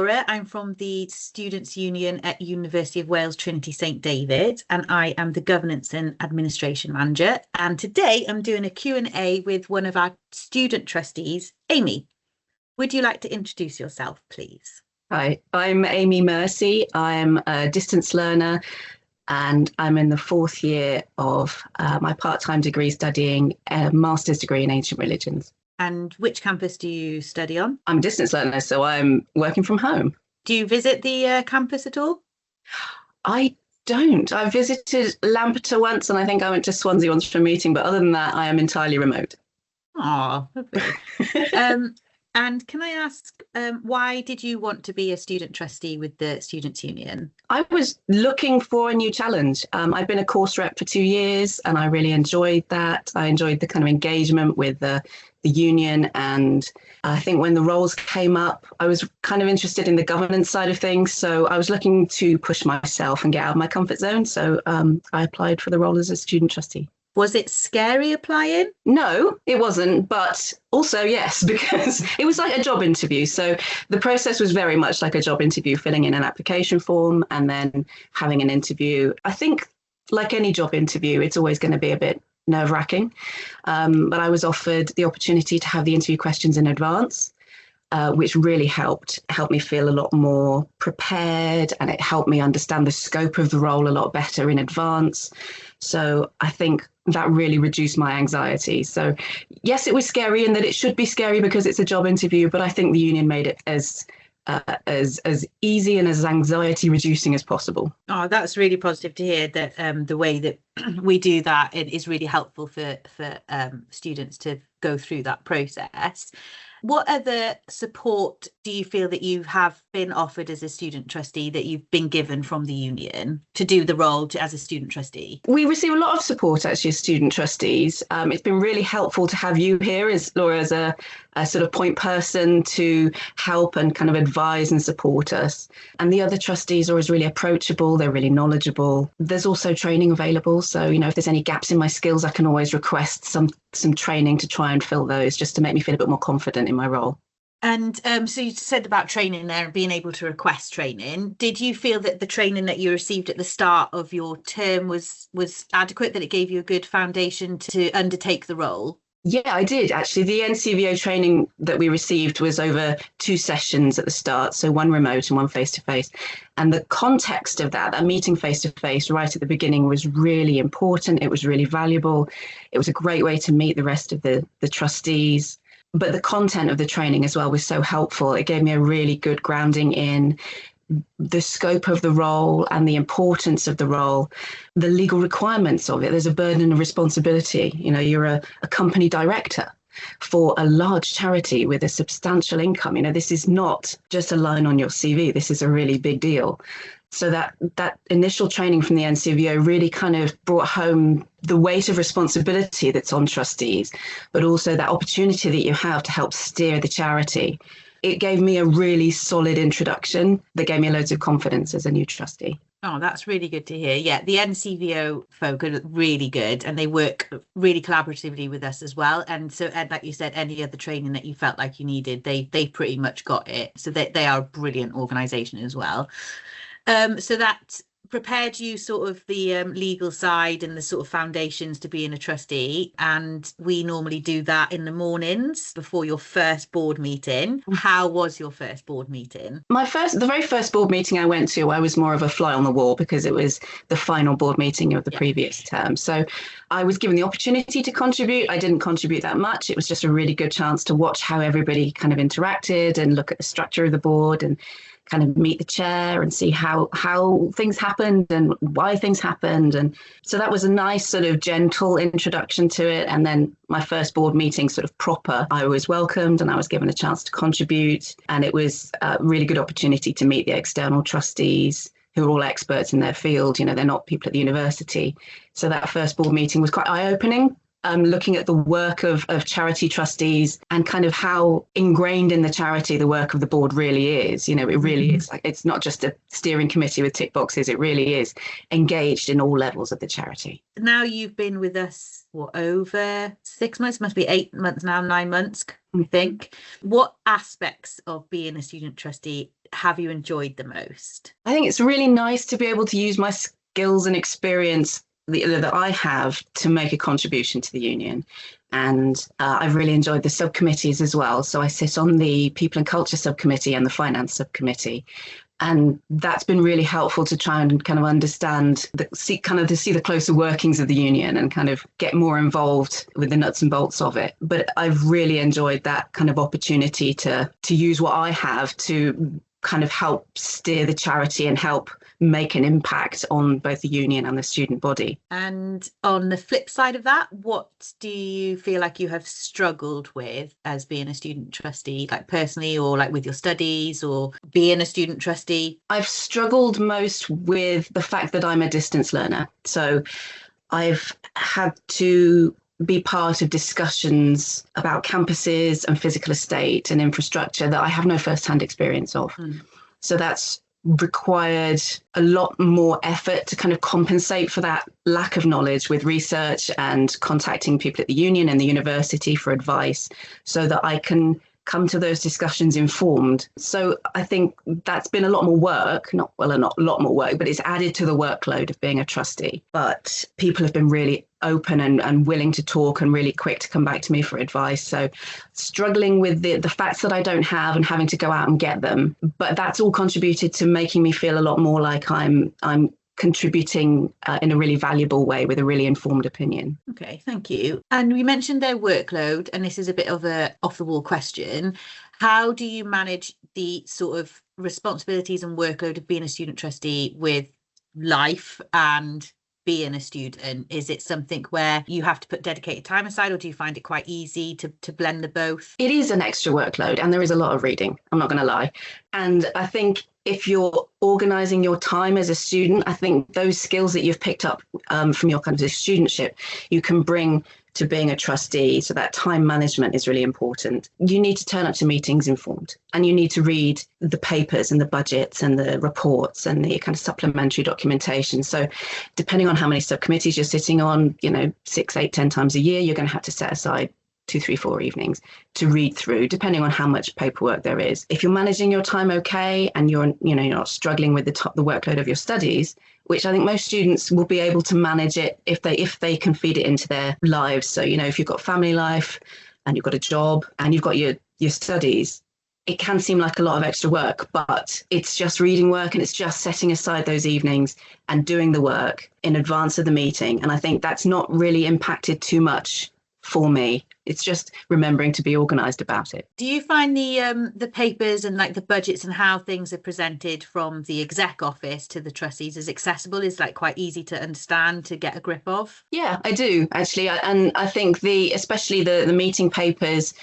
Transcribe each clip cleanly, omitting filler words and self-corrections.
Laura. I'm from the Students' Union at University of Wales Trinity St David, and I am the Governance and Administration Manager. And today I'm doing a Q&A with one of our student trustees, Amy. Would you like to introduce yourself, please? Hi, I'm Amy Mercy. I'm a distance learner and I'm in the fourth year of my part-time degree studying a master's degree in ancient religions. And which campus do you study on? I'm a distance learner, so I'm working from home. Do you visit the campus at all? I don't. I visited Lampeter once and I think I went to Swansea once for a meeting, but other than that, I am entirely remote. Oh, and can I ask, why did you want to be a student trustee with the Students' Union? I was looking for a new challenge. I've been a course rep for 2 years and I really enjoyed that. I enjoyed the kind of engagement with the union, and I think when the roles came up, I was kind of interested in the governance side of things. So I was looking to push myself and get out of my comfort zone. So I applied for the role as a student trustee. Was it scary applying? No, it wasn't, but also yes, because it was like a job interview. So the process was very much like a job interview, filling in an application form and then having an interview. I think like any job interview, it's always going to be a bit nerve-wracking, but I was offered the opportunity to have the interview questions in advance, which really helped me feel a lot more prepared, and it helped me understand the scope of the role a lot better in advance. So I think that really reduced my anxiety. So yes, it was scary, and that it should be scary because it's a job interview, but I think the union made it as easy and as anxiety reducing as possible. Oh, that's really positive to hear that the way that we do that, it is really helpful for students to go through that process. What other support do you feel that you have been offered as a student trustee that you've been given from the union to do the role as a student trustee? We receive a lot of support actually as student trustees. It's been really helpful to have you here as Laura, as a sort of point person to help and kind of advise and support us. And the other trustees are always really approachable. They're really knowledgeable. There's also training available. So, if there's any gaps in my skills, I can always request some training to try and fill those, just to make me feel a bit more confident in my role. And so you said about training there and being able to request training. Did you feel that the training that you received at the start of your term was adequate, that it gave you a good foundation to undertake the role? Yeah, I did actually. The NCVO training that we received was over 2 sessions at the start, so one remote and one face-to-face. And the context of that meeting face-to-face right at the beginning was really important. It was really valuable. It was a great way to meet the rest of the trustees. But the content of the training as well was so helpful. It gave me a really good grounding in the scope of the role and the importance of the role, the legal requirements of it. There's a burden of responsibility. You're a company director for a large charity with a substantial income. This is not just a line on your CV. This is a really big deal. So that initial training from the NCVO really kind of brought home the weight of responsibility that's on trustees, but also that opportunity that you have to help steer the charity. It gave me a really solid introduction that gave me loads of confidence as a new trustee. Oh, that's really good to hear. Yeah, the NCVO folk are really good and they work really collaboratively with us as well. And so, like you said, any other training that you felt like you needed, they pretty much got it. So they are a brilliant organisation as well. So that prepared you sort of the legal side and the sort of foundations to being a trustee, and we normally do that in the mornings before your first board meeting. How was your first board meeting? The very first board meeting I went to, I was more of a fly on the wall because it was the final board meeting of the previous term. So I was given the opportunity to contribute. I didn't contribute that much. It was just a really good chance to watch how everybody kind of interacted and look at the structure of the board and kind of meet the chair and see how things happened and why things happened. And so that was a nice sort of gentle introduction to it. And then my first board meeting sort of proper, I was welcomed and I was given a chance to contribute. And it was a really good opportunity to meet the external trustees who are all experts in their field. They're not people at the university. So that first board meeting was quite eye-opening. Looking at the work of charity trustees and kind of how ingrained in the charity the work of the board really is. It really is like, it's not just a steering committee with tick boxes. It really is engaged in all levels of the charity. Now you've been with us for over 6 months, must be 8 months now, 9 months, I think. What aspects of being a student trustee have you enjoyed the most? I think it's really nice to be able to use my skills and experience that I have to make a contribution to the union. And I've really enjoyed the subcommittees as well. So I sit on the People and Culture subcommittee and the Finance subcommittee. And that's been really helpful to try and kind of understand, see the closer workings of the union and kind of get more involved with the nuts and bolts of it. But I've really enjoyed that kind of opportunity to use what I have to kind of help steer the charity and help make an impact on both the union and the student body. And on the flip side of that, what do you feel like you have struggled with as being a student trustee, like personally, or like with your studies, or being a student trustee? I've struggled most with the fact that I'm a distance learner. So I've had to be part of discussions about campuses and physical estate and infrastructure that I have no first-hand experience of. So that's required a lot more effort to kind of compensate for that lack of knowledge with research and contacting people at the union and the university for advice so that I can come to those discussions informed. So I think that's been a lot more work, not a lot more work, but it's added to the workload of being a trustee. But people have been really open and willing to talk and really quick to come back to me for advice. So struggling with the facts that I don't have and having to go out and get them. But that's all contributed to making me feel a lot more like I'm contributing in a really valuable way with a really informed opinion. Okay, thank you. And we mentioned their workload, and this is a bit of a off-the-wall question. How do you manage the sort of responsibilities and workload of being a student trustee with life and being a student? Is it something where you have to put dedicated time aside, or do you find it quite easy to blend the both? It is an extra workload, and there is a lot of reading, I'm not going to lie. And I think if you're organising your time as a student, I think those skills that you've picked up from your kind of studentship, you can bring to being a trustee. So that time management is really important. You need to turn up to meetings informed, and you need to read the papers and the budgets and the reports and the kind of supplementary documentation. So depending on how many subcommittees you're sitting on, 6, 8, 10 times a year, you're going to have to set aside 2, 3, 4 evenings to read through, depending on how much paperwork there is. If you're managing your time okay, and you're not struggling with the workload of your studies, which I think most students will be able to manage it if they can feed it into their lives. So, if you've got family life and you've got a job and you've got your studies, it can seem like a lot of extra work, but it's just reading work, and it's just setting aside those evenings and doing the work in advance of the meeting. And I think that's not really impacted too much for me. It's just remembering to be organised about it. Do you find the papers and like the budgets and how things are presented from the exec office to the trustees as accessible, is like quite easy to understand, to get a grip of? Yeah, I do actually. And I think especially the meeting papers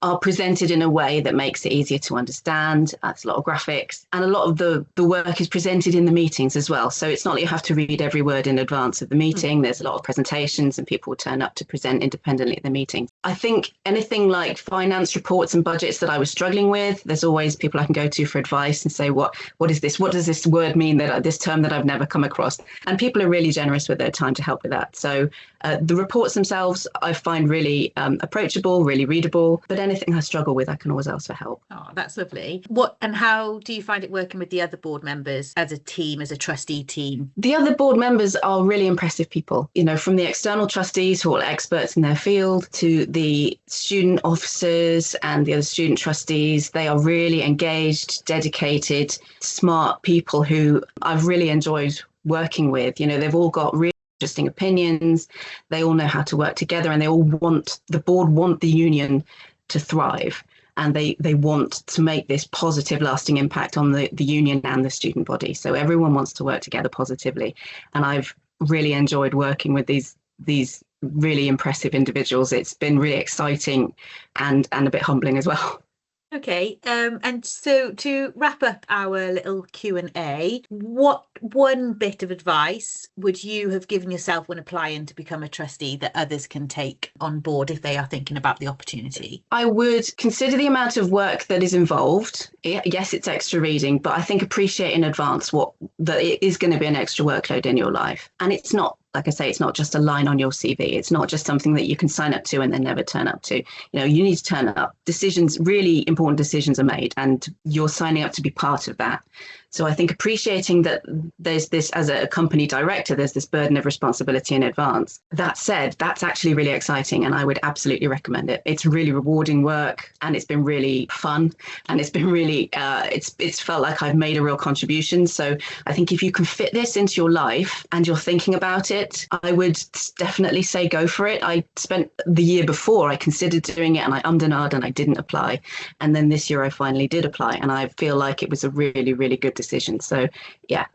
are presented in a way that makes it easier to understand. That's a lot of graphics, and a lot of the work is presented in the meetings as well. So it's not like you have to read every word in advance of the meeting. There's a lot of presentations, and people will turn up to present independently at the meeting. I think anything like finance reports and budgets that I was struggling with, there's always people I can go to for advice and say, what is this? What does this word mean, this term that I've never come across? And people are really generous with their time to help with that. So the reports themselves I find really approachable, really readable, but anything I struggle with, I can always ask for help. Oh, that's lovely. What and how do you find it working with the other board members as a team, as a trustee team? The other board members are really impressive people, from the external trustees who are experts in their field to the student officers and the other student trustees. They are really engaged, dedicated, smart people who I've really enjoyed working with. They've all got really interesting opinions. They all know how to work together, and they all want the union to thrive, and they want to make this positive, lasting impact on the union and the student body. So everyone wants to work together positively, and I've really enjoyed working with these really impressive individuals. It's been really exciting and a bit humbling as well. Okay, and so to wrap up our little Q&A, what one bit of advice would you have given yourself when applying to become a trustee that others can take on board if they are thinking about the opportunity? I would consider the amount of work that is involved. Yes, it's extra reading, but I think appreciate in advance that it is going to be an extra workload in your life. And it's not like I say, it's not just a line on your CV. It's not just something that you can sign up to and then never turn up to. You need to turn up. Decisions, really important decisions are made, and you're signing up to be part of that. So I think appreciating that there's this, as a company director, there's this burden of responsibility in advance. That said, that's actually really exciting, and I would absolutely recommend it. It's really rewarding work, and it's been really fun, and it's been really, it's felt like I've made a real contribution. So I think if you can fit this into your life and you're thinking about it, I would definitely say go for it. I spent the year before, I considered doing it, and I ummed and ahed and I didn't apply. And then this year I finally did apply, and I feel like it was a really, really good decision. So yeah,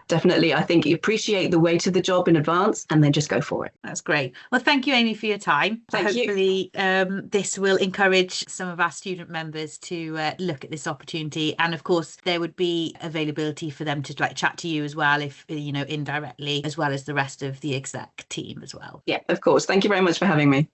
definitely. I think you appreciate the weight of the job in advance and then just go for it. That's great. Well, thank you, Amy, for your time. Hopefully, this will encourage some of our student members to look at this opportunity. And of course, there would be availability for them to chat to you as well, if indirectly, as well as the rest of the exec team as well. Yeah, of course. Thank you very much for having me.